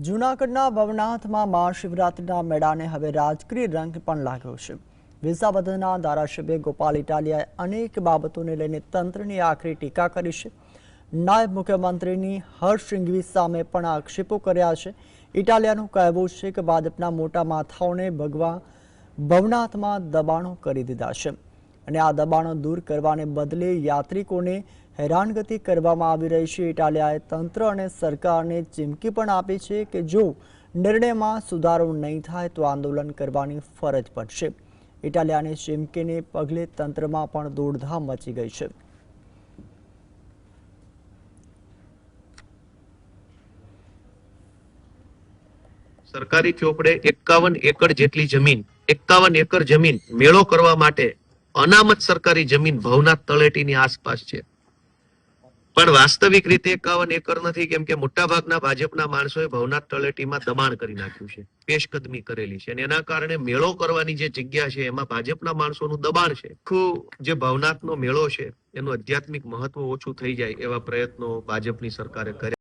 જૂનાગઢના ભવનાથમાં મહાશિવરાત્રિના મેળાને હવે રાજકીય રંગ પણ લાગ્યો છે। વિસાવદરના ધારાસભ્ય ગોપાલ ઇટાલિયાએ અનેક બાબતોને લઈને તંત્રની આકરી ટીકા કરી છે। નાયબ મુખ્યમંત્રીની હર્ષ સંઘવી સામે પણ આક્ષેપો કર્યા છે। ઇટાલિયાનું કહેવું છે કે ભાજપના મોટા માથાઓને ભવનાથમાં દબાણો કરી દીધા છે અને આ દબાણો દૂર કરવાને બદલે યાત્રિકોને હેરાનગતિ કરવામાં આવી રહી છે। ઇટાલિયાએ તંત્ર અને સરકારને ચીમકી પણ આપી છે કે જો નિર્ણયમાં સુધારો નહીં થાય તો આંદોલન કરવાની ફરજ પડશે। ઇટાલિયાની ચીમકીને પગલે તંત્રમાં પણ દોડધામ મચી ગઈ છે। સરકારી ચોપડે 51 એકર જેટલી જમીન 51 એકર જમીન મેળો કરવા માટે અનામત સરકારી જમીન ભવનાથ તળેટીની આસપાસ છે, પણ વાસ્તવિક રીતે 51 એકર નથી, કેમ કે મોટા ભાગના ભાજપના માણસોએ ભવનાથ તળેટીમાં દબાણ કરી નાખ્યું છે, પેશકદમી કરેલી છે અને એના કારણે મેળો કરવાની જે જગ્યા છે એમાં ભાજપના માણસોનું દબાણ છે। આખું જે ભવનાથનો મેળો છે એનું આધ્યાત્મિક મહત્વ ઓછું થઈ જાય એવા પ્રયત્નો ભાજપની સરકારે કર્યા।